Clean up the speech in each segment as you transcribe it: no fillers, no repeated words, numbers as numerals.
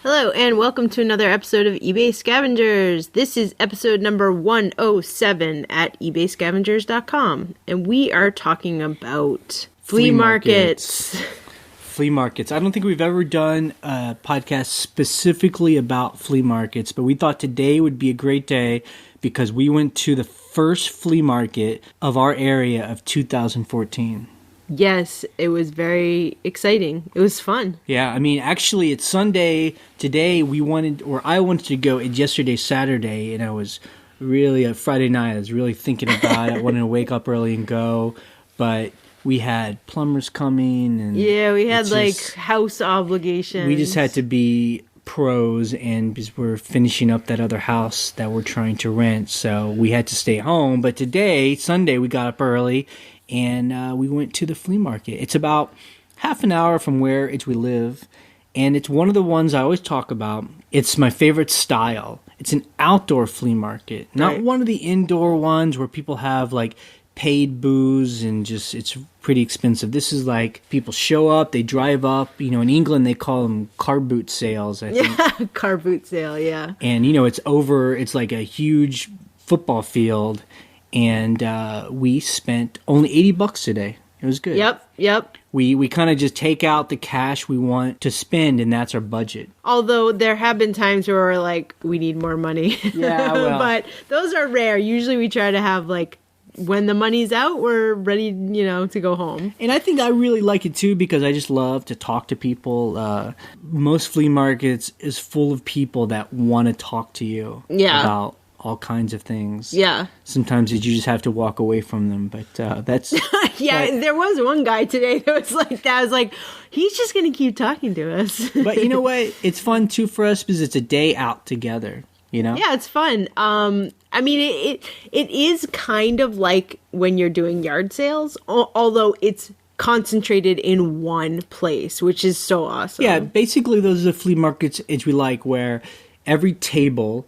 Hello, and welcome to another episode of eBay Scavengers. This is episode number 107 at ebayscavengers.com, and we are talking about flea markets. Flea markets. I don't think we've ever done a podcast specifically about flea markets, but we thought today would be a great day because we went to the first flea market of our area of 2014. Yes, it was very exciting. It was fun. Yeah, I mean, actually, it's Sunday. Today, I wanted to go. It's yesterday, Saturday, and I was really, Friday night, I was really thinking about it. I wanted to wake up early and go, but we had plumbers coming. And yeah, we had, house obligations. We just had to be pros, and because we're finishing up that other house that we're trying to rent, so we had to stay home. But today, Sunday, we got up early, and we went to the flea market. It's about half an hour from where we live, and it's one of the ones I always talk about. It's my favorite style. It's an outdoor flea market, not one of the indoor ones where people have paid booze and just it's pretty expensive. This is people show up, they drive up. In England they call them car boot sales, I think. Yeah, car boot sale, yeah. And it's like a huge football field. And we spent only $80 today. It was good. Yep. We kind of just take out the cash we want to spend, and that's our budget. Although there have been times where we're like, we need more money. Yeah, well. But those are rare. Usually we try to have when the money's out, we're ready, to go home. And I think I really like it too because I just love to talk to people. Most flea markets is full of people that want to talk to you about all kinds of things. Yeah. Sometimes you just have to walk away from them, but that's... Yeah, there was one guy today that was like that. I was like, he's just going to keep talking to us. But you know what? It's fun too for us because it's a day out together, Yeah, it's fun. I mean, it is kind of like when you're doing yard sales, although it's concentrated in one place, which is so awesome. Yeah, basically those are the flea markets we like where every table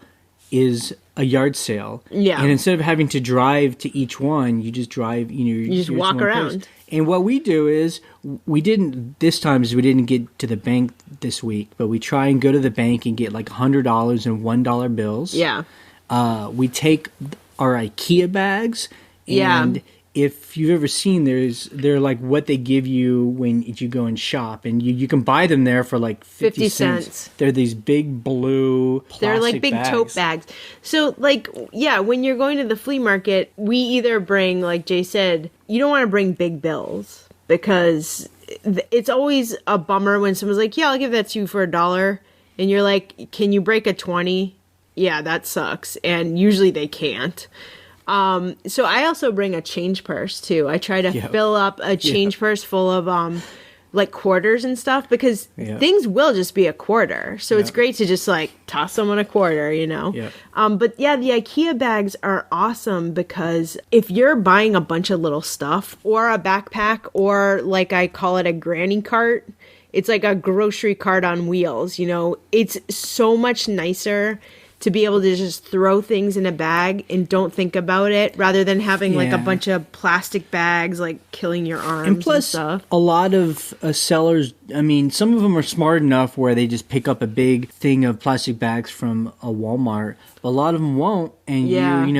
is a yard sale. Yeah. And instead of having to drive to each one, you just drive, you just walk around. Place. And what we do is, we didn't get to the bank this week, but we try and go to the bank and get $100 in $1 bills. Yeah. We take our IKEA bags, and if you've ever seen, they're like what they give you when you go and shop, and you can buy them there for 50 cents. They're these big blue plastic They're big bags. tote bags. So when you're going to the flea market, we either bring, like Jay said, you don't want to bring big bills because it's always a bummer when someone's like, yeah, I'll give that to you for $1. And you're like, can you break a 20? Yeah, that sucks. And usually they can't. So I also bring a change purse too. I try to fill up a change purse full of quarters and stuff because things will just be a quarter. So it's great to just toss someone a quarter, Yeah. But the IKEA bags are awesome because if you're buying a bunch of little stuff or a backpack or I call it a granny cart, it's like a grocery cart on wheels, it's so much nicer to be able to just throw things in a bag and don't think about it rather than having a bunch of plastic bags killing your arms and plus, stuff. A lot of sellers, I mean, some of them are smart enough where they just pick up a big thing of plastic bags from a Walmart. But a lot of them won't, and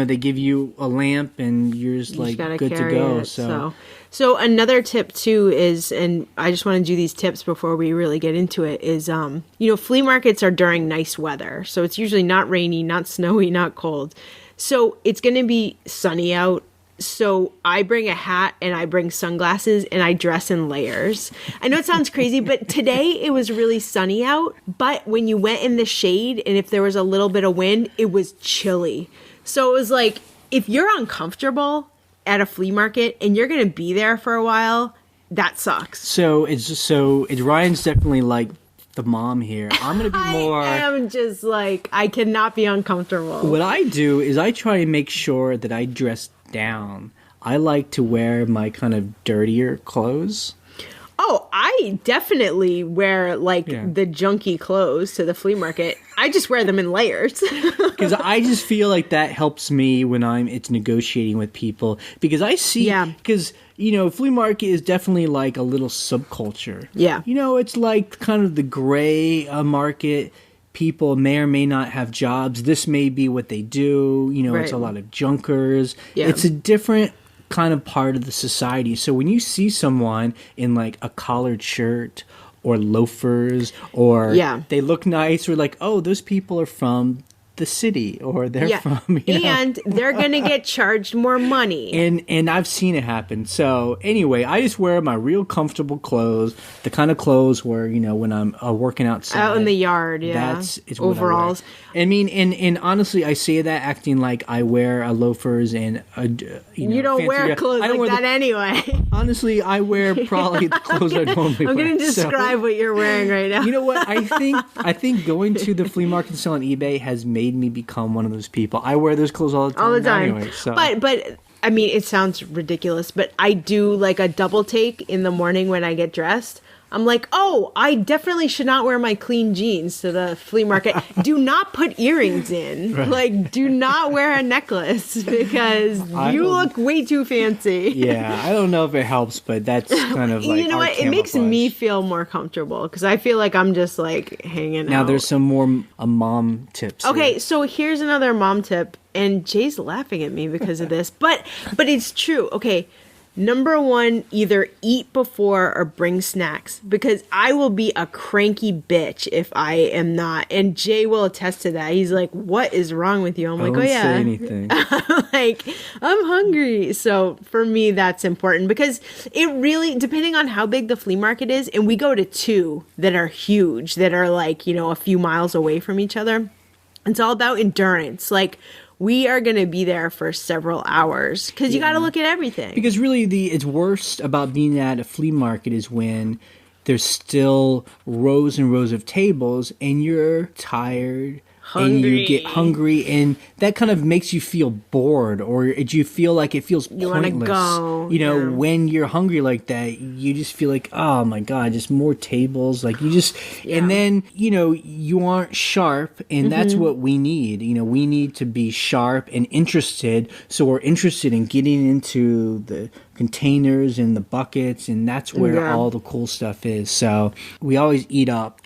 they give you a lamp and you're just good to go. So another tip too is, and I just want to do these tips before we really get into it, is, flea markets are during nice weather. So it's usually not rainy, not snowy, not cold. So it's going to be sunny out. So I bring a hat and I bring sunglasses and I dress in layers. I know it sounds crazy, but today it was really sunny out. But when you went in the shade and if there was a little bit of wind, it was chilly. So it was if you're uncomfortable at a flea market and you're going to be there for a while, that sucks. So Ryan's definitely the mom here. I'm going to be more... I am just I cannot be uncomfortable. What I do is I try to make sure that I dress down. I like to wear my kind of dirtier clothes. Oh, I definitely wear like the junky clothes to the flea market. I just wear them in layers. Because I just feel like that helps me when it's negotiating with people. Because I see, because, flea market is definitely like a little subculture. Yeah. It's like kind of the gray market. People may or may not have jobs. This may be what they do. It's a lot of junkers. Yeah. It's a different kind of part of the society. So when you see someone in like a collared shirt or loafers or they look nice, or like, oh, those people are from the city, or they're from, and they're gonna get charged more money, and I've seen it happen. So anyway, I just wear my real comfortable clothes, the kind of clothes where when I'm working outside out in the yard, it's overalls. I mean, and honestly, I say that acting like I wear loafers and you don't wear clothes like that anyway. Honestly, I wear probably the clothes I normally wear. I'm going to describe what you're wearing right now. You know what? I think going to the flea market and selling eBay has made me become one of those people. I wear those clothes all the time. Anyway, so. But I mean, it sounds ridiculous, but I do like a double take in the morning when I get dressed. I'm like, oh, I definitely should not wear my clean jeans to the flea market. Do not put earrings in. Right. Like, do not wear a necklace because you look way too fancy. Yeah, I don't know if it helps, but that's kind of like, you know what? It makes me feel more comfortable because I feel like I'm just like hanging out. Now there's some more mom tips. Okay, so here's another mom tip, and Jay's laughing at me because of this, but it's true. Okay. Number one, either eat before or bring snacks, because I will be a cranky bitch if I am not. And Jay will attest to that. He's like, what is wrong with you? I'm like, oh yeah. Say anything. Like, I'm hungry. So for me, that's important because it really, depending on how big the flea market is, and we go to two that are huge, that are like, a few miles away from each other. It's all about endurance. Like, we are going to be there for several hours because you got to look at everything. Because really, it's worst about being at a flea market is when there's still rows and rows of tables and you're tired. Hungry. And you get hungry, and that kind of makes you feel bored, or you feel like it feels pointless. You want to go. When you're hungry like that, you just feel like, oh my God, just more tables. Like you just, and then, you aren't sharp, and that's what we need. We need to be sharp and interested. So we're interested in getting into the containers and the buckets, and that's where all the cool stuff is. So we always eat up,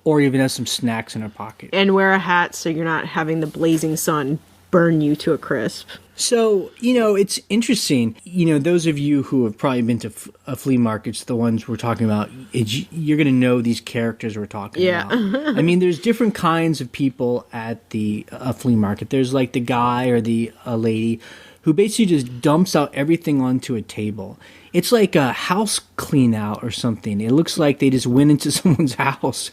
or even have some snacks in our pocket. And wear a hat so you're not having the blazing sun burn you to a crisp. So, it's interesting. Those of you who have probably been to flea markets, the ones we're talking about, you're going to know these characters we're talking about. I mean, there's different kinds of people at the flea market. There's like the guy or the lady who basically just dumps out everything onto a table. It's like a house clean out or something. It looks like they just went into someone's house.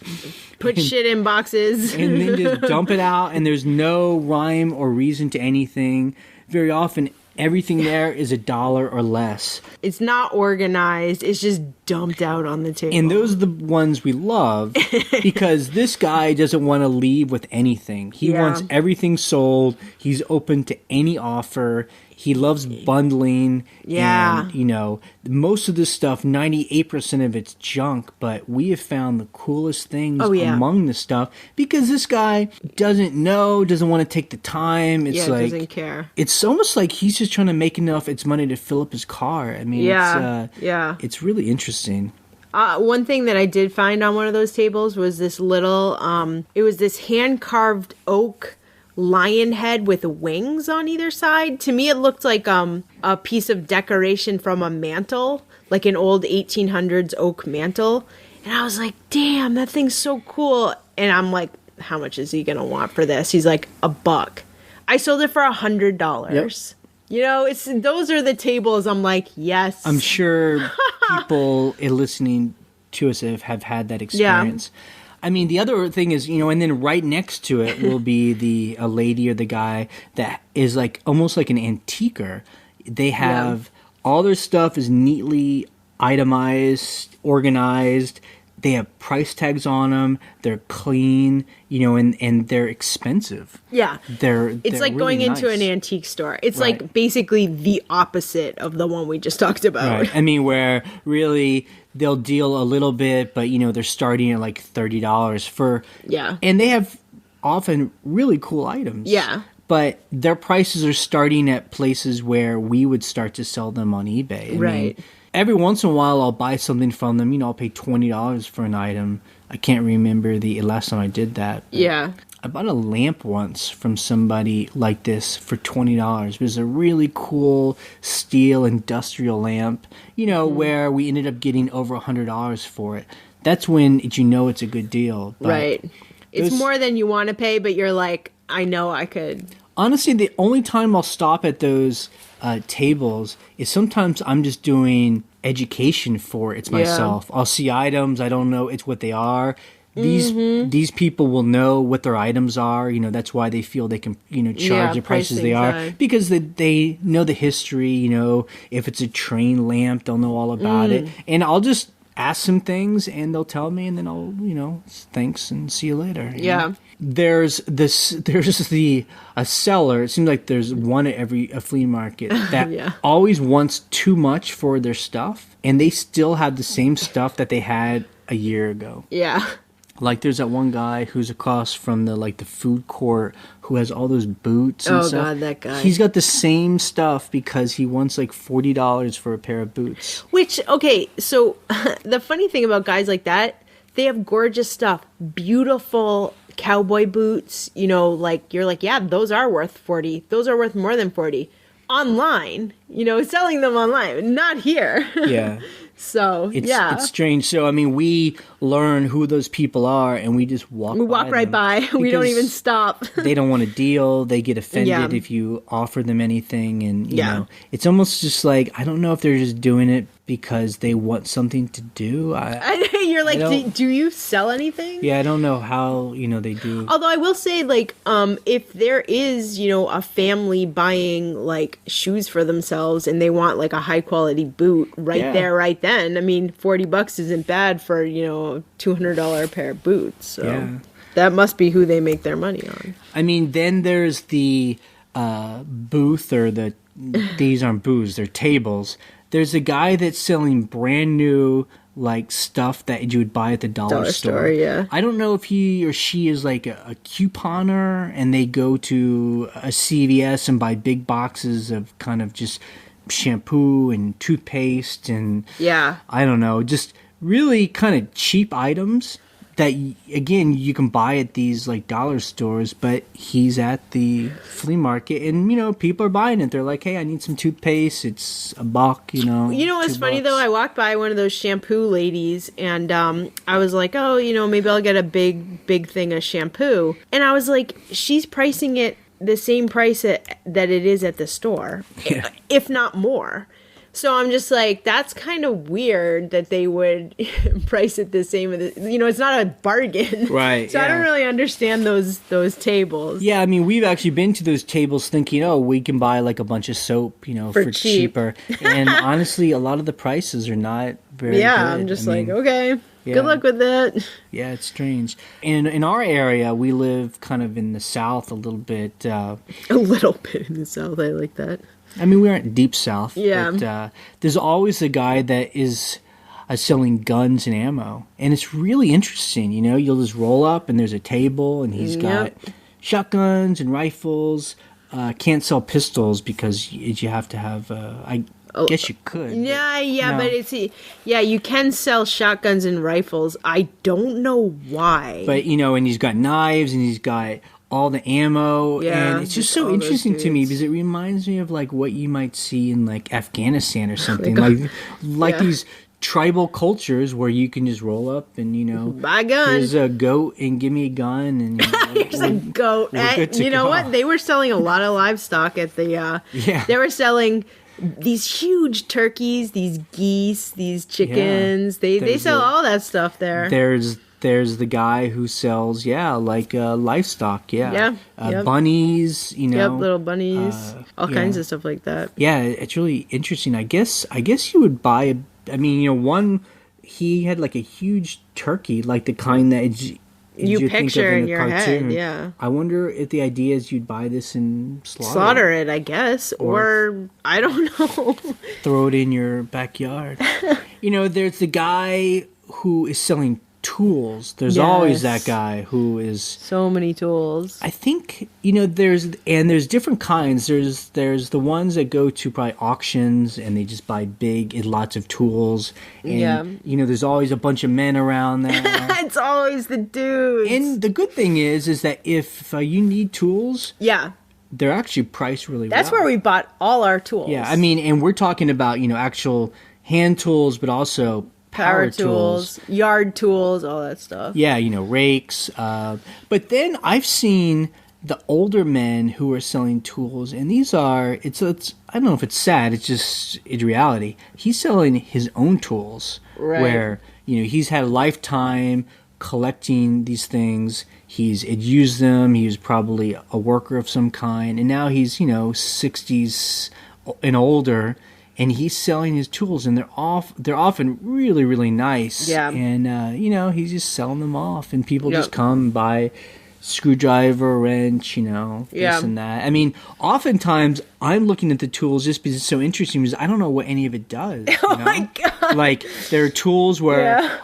Put shit in boxes. And then just dump it out, and there's no rhyme or reason to anything. Very often, everything there is $1 or less. It's not organized. It's just dumped out on the table. And those are the ones we love because this guy doesn't want to leave with anything. He wants everything sold. He's open to any offer. He loves bundling. Yeah. And, most of this stuff, 98% of it's junk, but we have found the coolest things among the stuff because this guy doesn't want to take the time. It's like, doesn't care. It's almost like he's just trying to make enough money to fill up his car. I mean, it's really interesting. One thing that I did find on one of those tables was this little, it was this hand-carved oak lion head with wings on either side. To me, it looked like a piece of decoration from a mantle, like an old 1800s oak mantle. And I was like, damn, that thing's so cool. And I'm like, how much is he going to want for this? He's like, $1. I sold it for $100. Yep. Those are the tables. I'm like, yes. I'm sure people listening to us have had that experience. Yeah. I mean, the other thing is, and then right next to it will be a lady or the guy that is like almost like an antiquer. They have all their stuff is neatly itemized, organized. they have price tags on them. They're clean, and they're expensive. Yeah. They're like really going into nice. an antique store. It's Right. like basically the opposite of the one we just talked about. Right. I mean, where really they'll deal a little bit, but they're starting at like $30 for. Yeah. And they have often really cool items. Yeah. But their prices are starting at places where we would start to sell them on eBay. I Right. mean, every once in a while, I'll buy something from them. I'll pay $20 for an item. I can't remember the last time I did that. Yeah. I bought a lamp once from somebody like this for $20. It was a really cool steel industrial lamp, where we ended up getting over $100 for it. That's when it's a good deal. But Right. It's those- more than you want to pay, but you're like, I know I could. Honestly, the only time I'll stop at those tables is sometimes I'm just doing education for it myself. I'll see items, I don't know it's what they are. These people will know what their items are. That's why they feel they can charge the prices they are, because they know the history. If it's a train lamp, they'll know all about it. And I'll just ask some things, and they'll tell me, and then I'll thanks and see you later. Yeah. There's a seller. It seems like there's one at every flea market that Yeah. always wants too much for their stuff, and they still have the same stuff that they had a year ago. Yeah. Like there's that one guy who's across from the food court who has all those boots and stuff. Oh God, that guy. He's got the same stuff because he wants like $40 for a pair of boots. Which, okay, so the funny thing about guys like that, they have gorgeous stuff. Beautiful cowboy boots, like you're like, yeah, those are worth 40. Those are worth more than 40. Online, selling them online, not here. Yeah. So, It's strange. So, I mean, we learn who those people are, and we just walk by. We walk right by. We don't even stop. They don't want a deal. They get offended Yeah. if you offer them anything. And, Yeah. it's almost just like, I don't know if they're just doing it because they want something to do. You're like, don't- do you sell anything? Yeah, I don't know how, they do. Although I will say, like, if there is, a family buying, like, shoes for themselves and they want, like, a high-quality boot right there, right then, I mean, $40 isn't bad for, a $200 pair of boots. So Yeah. that must be who they make their money on. I mean, then there's the booth or these aren't booths, they're tables. There's a guy that's selling brand new stuff that you would buy at the dollar store. Yeah. I don't know if he or she is like a couponer and they go to a CVS and buy big boxes of kind of just shampoo and toothpaste and Yeah. I don't know, just really kind of cheap items that again you can buy at these dollar stores, but he's at the flea market and people are buying it. They're like, hey, I need some toothpaste, it's a buck. You know what's funny though? I walked by one of those shampoo ladies and I was like, oh, maybe I'll get a big thing of shampoo. And I was like, she's pricing it the same price that it is at the store, if not more. So I'm just like, that's kind of weird that they would price it the same. It's not a bargain. Right. So I don't really understand those tables. Yeah, I mean, we've actually been to those tables thinking, oh, we can buy a bunch of soap, for cheaper. And honestly, a lot of the prices are not very good. I'm just okay. Yeah. Good luck with it. Yeah, it's strange. And in our area, we live kind of in the south a little bit. A little bit in the south. I like that. I mean, we aren't deep south. Yeah. But there's always a guy that is selling guns and ammo. And it's really interesting. You'll just roll up and there's a table and he's got shotguns and rifles. Can't sell pistols because you have to have, I guess you could. Yeah, no. but you can sell shotguns and rifles. I don't know why. But, and he's got knives and he's got all the ammo, and it's just so interesting to me because it reminds me of what you might see in Afghanistan or something, like these tribal cultures where you can just roll up and buy a gun. Here's a goat and give me a gun and here's a goat. You know what? They were selling a lot of livestock at the. They were selling these huge turkeys, these geese, these chickens. They sell all that stuff there. There's the guy who sells, livestock, bunnies, little bunnies, all kinds of stuff like that. Yeah, it's really interesting. I guess you would buy one he had like a huge turkey, like the kind that you picture think of in your cartoon. head, yeah. I wonder if the idea is you'd buy this and Slaughter it, I guess. Or I don't know. Throw it in your backyard. There's the guy who is selling tools. There's always that guy who is so many tools. I think there's different kinds. There's the ones that go to probably auctions and they just buy lots of tools. And there's always a bunch of men around there. It's always the dudes. And the good thing is that if you need tools, they're actually priced really well. That's where we bought all our tools. Yeah, I mean, and we're talking about actual hand tools, but also power tools, yard tools, all that stuff. Yeah, rakes. But then I've seen the older men who are selling tools, and these are, it's I don't know if it's sad, it's just in reality. He's selling his own tools, where, he's had a lifetime collecting these things. He's used them. He was probably a worker of some kind, and now he's, 60s and older. And he's selling his tools, and they're often really, really nice. Yeah. And, he's just selling them off. And people just come and buy screwdriver, wrench, this and that. I mean, oftentimes I'm looking at the tools just because it's so interesting because I don't know what any of it does. My God. Like, there are tools where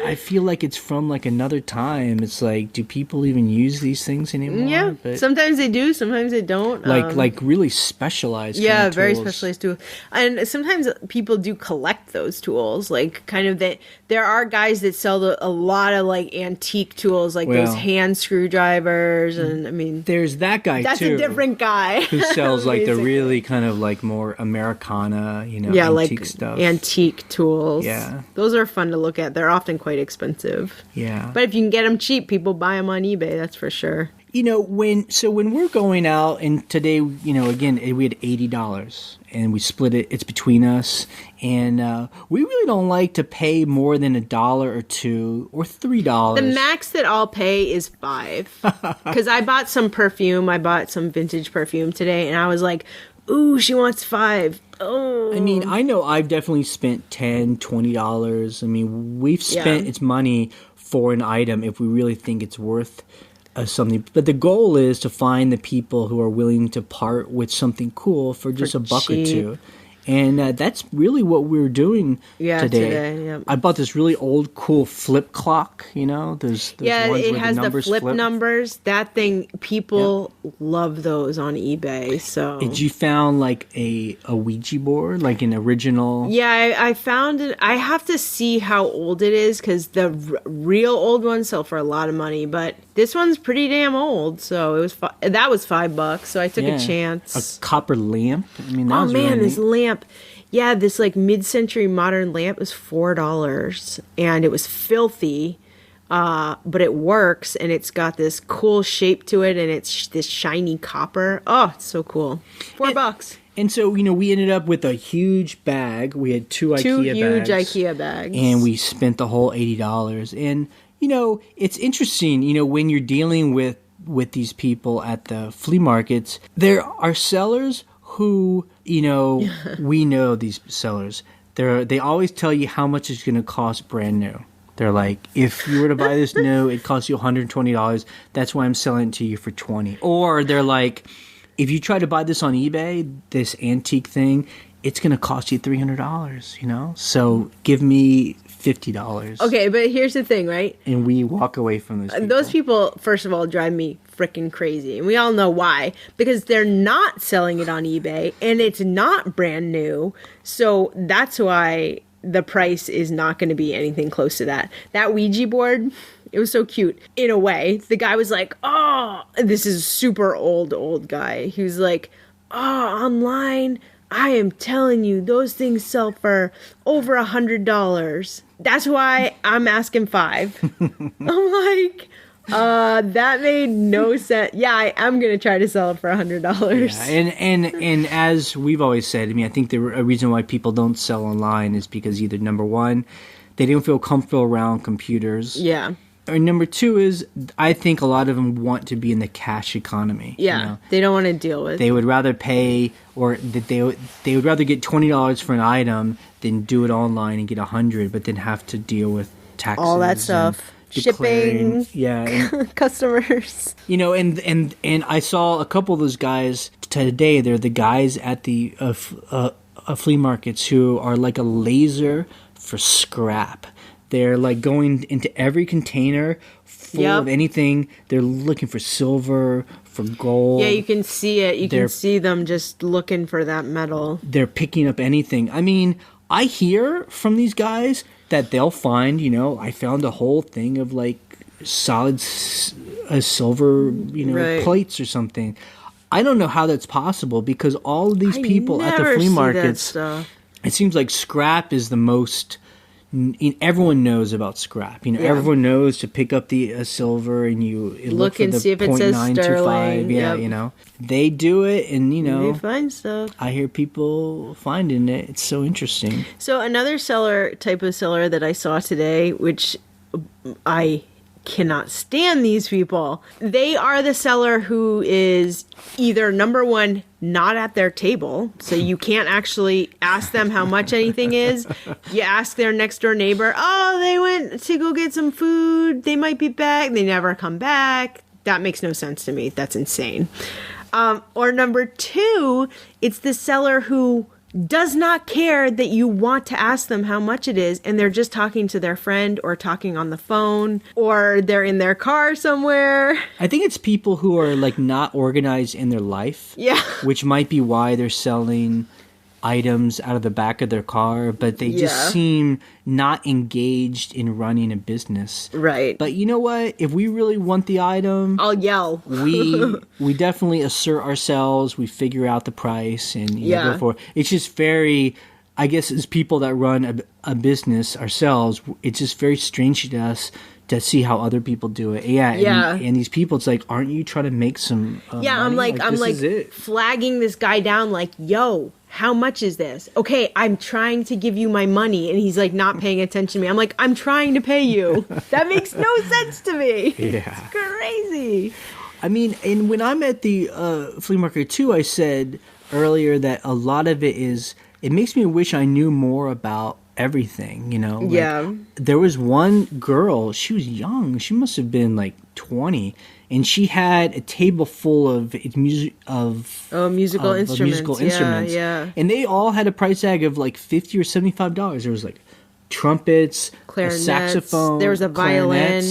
I feel like it's from like another time. It's like, do people even use these things anymore? Yeah, but sometimes they do, sometimes they don't. Like really specialized. Yeah, kind of very tools. specialized tools. And sometimes people do collect those tools. Like kind of there are guys that sell a lot of like antique tools, like those hand screwdrivers. And I mean, there's that guy that's too. That's a different guy who sells like the really kind of like more Americana, antique stuff. Antique tools. Yeah, those are fun to look at. They're often quite expensive. Yeah. But if you can get them cheap, people buy them on eBay, that's for sure. When we're going out, and today, again, we had $80 and we split it. It's between us. And we really don't like to pay more than $1 or $2 or $3. The max that I'll pay is $5. Because I bought some perfume. I bought some vintage perfume today. And I was like, ooh, she wants $5. Oh. I mean, I know I've definitely spent $10, $20. I mean, we've spent its money for an item if we really think it's worth something. But the goal is to find the people who are willing to part with something cool for just a buck or two. And that's really what we're doing today. I bought this really old, cool flip clock. Those ones it where has the numbers flip numbers. That thing, people love those on eBay. So did you found like a Ouija board, like an original? Yeah, I found it. I have to see how old it is because the real old ones sell for a lot of money, but this one's pretty damn old. So it was that was $5. So I took a chance. A copper lamp. I mean, that was really this neat. lamp. Yeah, this like mid-century modern lamp was $4, and it was filthy, but it works, and it's got this cool shape to it, and it's this shiny copper. Oh, it's so cool. $4. And so, we ended up with a huge bag. We had two huge IKEA bags, and we spent the whole $80. And it's interesting. When you're dealing with these people at the flea markets, there are sellers who, we know these sellers. They always tell you how much it's going to cost brand new. They're like, if you were to buy this new, it costs you $120. That's why I'm selling it to you for $20. Or they're like, if you try to buy this on eBay, this antique thing, it's going to cost you $300, So give me $50. Okay, but here's the thing, right? And we walk away from those people. Those people, first of all, drive me freaking crazy. And we all know why. Because they're not selling it on eBay, and it's not brand new. So that's why the price is not going to be anything close to that. That Ouija board, it was so cute. In a way, the guy was like, oh, this is super old guy. He was like, oh, online, I am telling you, those things sell for over $100. That's why I'm asking $5. I'm like, that made no sense. Yeah, I'm gonna try to sell it for $100. Yeah, and as we've always said, I mean, I think a reason why people don't sell online is because either number one, they don't feel comfortable around computers. Yeah. Or number two is, I think a lot of them want to be in the cash economy. Yeah, you know? they don't want to deal with. They would rather pay, or that they would rather get $20 for an item than do it online and get $100, but then have to deal with taxes, all that stuff, shipping, and, customers. You know, and I saw a couple of those guys today. They're the guys at the flea markets who are like a laser for scrap. They're like going into every container full of anything. They're looking for silver, for gold. Yeah, you can see it. You can see them just looking for that metal. They're picking up anything. I mean, I hear from these guys that they'll find, I found a whole thing of like solid silver, plates or something. I don't know how that's possible because all of these people at the flea markets, it seems like scrap is the most. Everyone knows about scrap. Everyone knows to pick up the silver and you look and see if it says sterling. Yeah, they do it, and they find stuff. I hear people finding it. It's so interesting. So another type of seller that I saw today, which I cannot stand these people. They are the seller who is either, number one, not at their table, so you can't actually ask them how much anything is. You ask their next door neighbor, oh, they went to go get some food, they might be back. They never come back. That makes no sense to me. That's insane. Or number two, it's the seller who does not care that you want to ask them how much it is, and they're just talking to their friend or talking on the phone, or they're in their car somewhere. I think it's people who are like not organized in their life. Yeah. Which might be why they're selling items out of the back of their car, but they just seem not engaged in running a business. Right. But you know what? If we really want the item, I'll yell. we definitely assert ourselves. We figure out the price and go for it. It's just very, I guess, as people that run a business ourselves, it's just very strange to us to see how other people do it. And these people, it's like, aren't you trying to make some money? I'm like flagging this guy down like, yo, how much is this? Okay, I'm trying to give you my money. And he's like not paying attention to me. I'm like, I'm trying to pay you. That makes no sense to me. Yeah. It's crazy. I mean, and when I'm at the flea market too, I said earlier that a lot of it makes me wish I knew more about everything, There was one girl, she was young, she must have been like 20, and she had a table full of musical instruments. Yeah. And they all had a price tag of like $50 or $75. There was like trumpets, clarinets, a saxophone, there was a violin,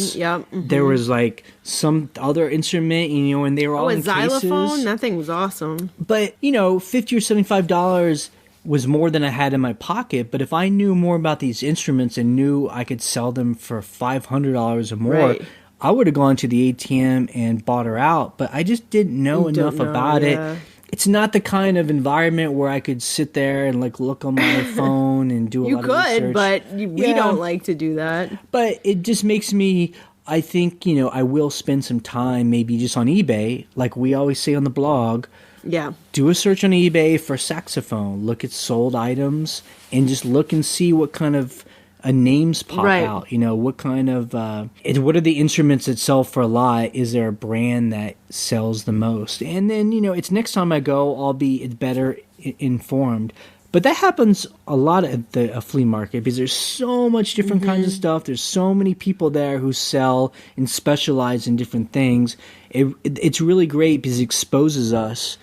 There was like some other instrument, and they were all in xylophone cases. That thing was awesome. But $50 or $75 was more than I had in my pocket. But if I knew more about these instruments and knew I could sell them for $500 or more, right, I would have gone to the ATM and bought her out. But I just didn't know enough about it. It's not the kind of environment where I could sit there and like look on my phone and do a lot of research. You could, but we don't like to do that. But it just makes me, I think, I will spend some time maybe just on eBay, like we always say on the blog. Yeah. Do a search on eBay for saxophone. Look at sold items and just look and see what kind of names pop out. What kind of what are the instruments that sell for a lot? Is there a brand that sells the most? And then it's next time I go, I'll be better informed. But that happens a lot at the flea market because there's so much different kinds of stuff. There's so many people there who sell and specialize in different things. It's really great because it exposes us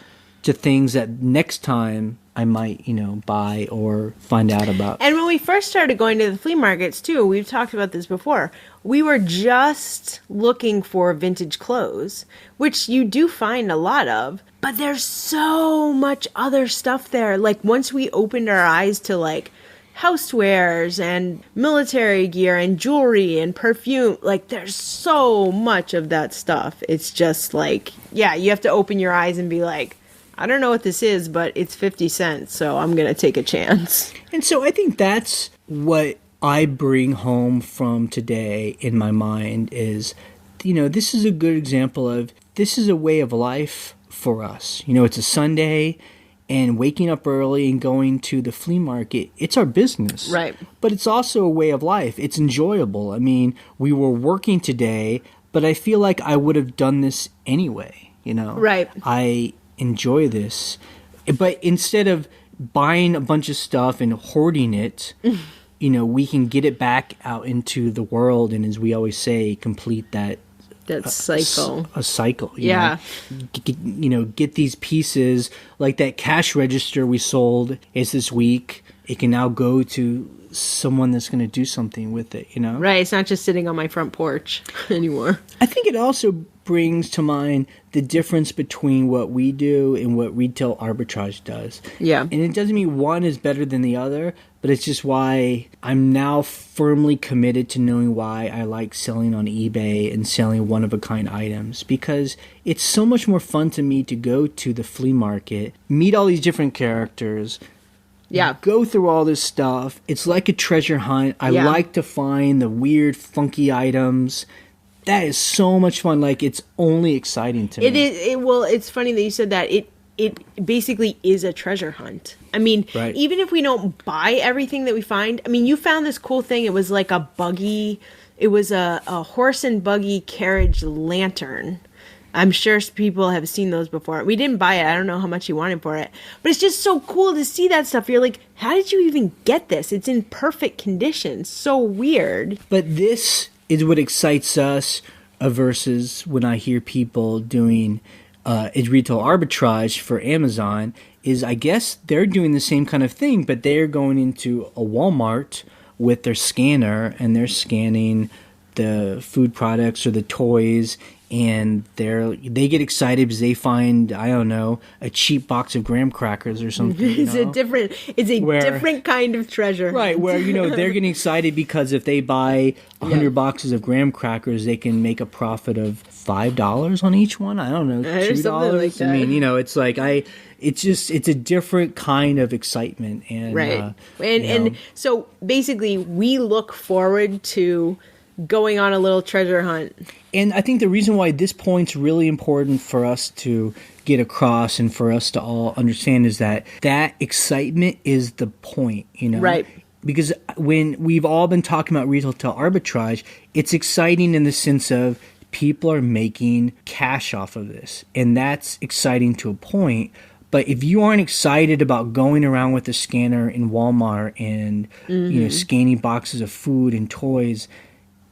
to things that next time I might, buy or find out about. And when we first started going to the flea markets too, we've talked about this before, we were just looking for vintage clothes, which you do find a lot of, but there's so much other stuff there. Like once we opened our eyes to like housewares and military gear and jewelry and perfume, like there's so much of that stuff. It's just like, you have to open your eyes and be like, I don't know what this is, but it's 50 cents, so I'm going to take a chance. And so I think that's what I bring home from today in my mind is, this is a good example of, this is a way of life for us. It's a Sunday, and waking up early and going to the flea market, it's our business. Right. But it's also a way of life. It's enjoyable. I mean, we were working today, but I feel like I would have done this anyway, you know? Right. I enjoy this. But instead of buying a bunch of stuff and hoarding it, you know, we can get it back out into the world and, as we always say, complete that cycle. A cycle. Yeah. Get these pieces, like that cash register we sold is this week. It can now go to someone that's going to do something with it, you know? Right. It's not just sitting on my front porch anymore. I think it also brings to mind the difference between what we do and what retail arbitrage does. Yeah. And it doesn't mean one is better than the other, but it's just why I'm now firmly committed to knowing why I like selling on eBay and selling one-of-a-kind items, because it's so much more fun to me to go to the flea market, meet all these different characters, go through all this stuff. It's like a treasure hunt. I like to find the weird, funky items. That is so much fun. Like, it's only exciting to me. It is. Well, it's funny that you said that. It basically is a treasure hunt. I mean, even if we don't buy everything that we find, I mean, you found this cool thing. It was like a buggy. It was a horse and buggy carriage lantern. I'm sure people have seen those before. We didn't buy it. I don't know how much you wanted for it. But it's just so cool to see that stuff. You're like, how did you even get this? It's in perfect condition. So weird. But this is what excites us versus when I hear people doing retail arbitrage for Amazon, is I guess they're doing the same kind of thing, but they're going into a Walmart with their scanner and they're scanning the food products or the toys, and they get excited because they find, I don't know, a cheap box of graham crackers or something. It's a different kind of treasure. Right, where, they're getting excited because if they buy 100 boxes of graham crackers, they can make a profit of $5 on each one. I don't know, $2. Like that. I mean, it's like it's a different kind of excitement. And, right. And so basically we look forward to going on a little treasure hunt. And I think the reason why this point's really important for us to get across and for us to all understand is that excitement is the point, Right. Because when we've all been talking about retail arbitrage, it's exciting in the sense of people are making cash off of this. And that's exciting to a point. But if you aren't excited about going around with a scanner in Walmart and, scanning boxes of food and toys,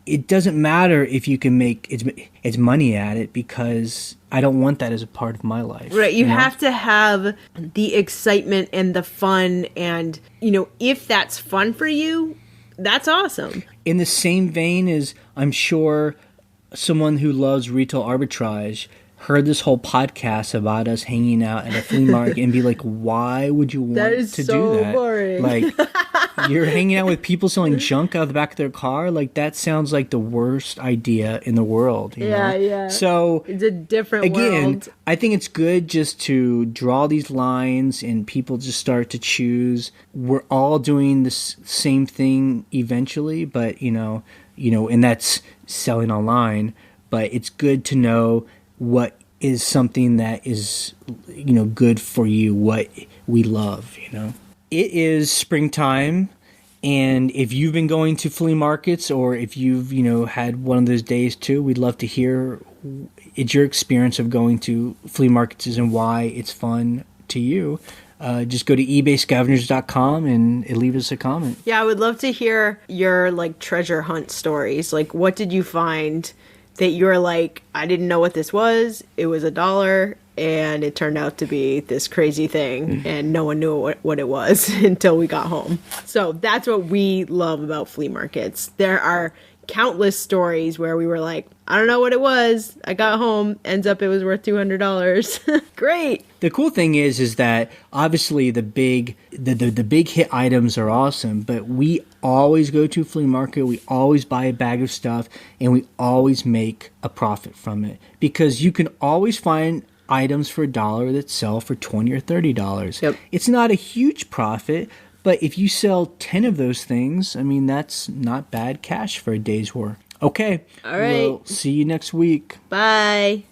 it doesn't matter if you can make its money at it, because I don't want that as a part of my life. Right. You have to have the excitement and the fun. And, if that's fun for you, that's awesome. In the same vein as I'm sure someone who loves retail arbitrage heard this whole podcast about us hanging out at a flea market and be like, why would you want to do that? Boring. Like, you're hanging out with people selling junk out of the back of their car? Like, that sounds like the worst idea in the world. You know? Yeah. So, it's a different world. I think it's good just to draw these lines and people just start to choose. We're all doing the same thing eventually, but, and that's selling online. But it's good to know what is something that is, good for you, what we love, It is springtime, and if you've been going to flea markets or if you've, had one of those days too, we'd love to hear it's your experience of going to flea markets and why it's fun to you. Just go to eBayscavengers.com and leave us a comment. Yeah, I would love to hear your, treasure hunt stories. Like, what did you find that you're like, I didn't know what this was. It was $1, and it turned out to be this crazy thing, and no one knew what it was until we got home. So that's what we love about flea markets. There are countless stories where we were like, I don't know what it was. I got home, ends up it was worth $200. Great. The cool thing is that obviously the big hit items are awesome, but we always go to a flea market, we always buy a bag of stuff, and we always make a profit from it, because you can always find items for $1 that sell for $20 or $30. Yep. It's not a huge profit, but if you sell 10 of those things, I mean, that's not bad cash for a day's work. Okay. All right. We'll see you next week. Bye.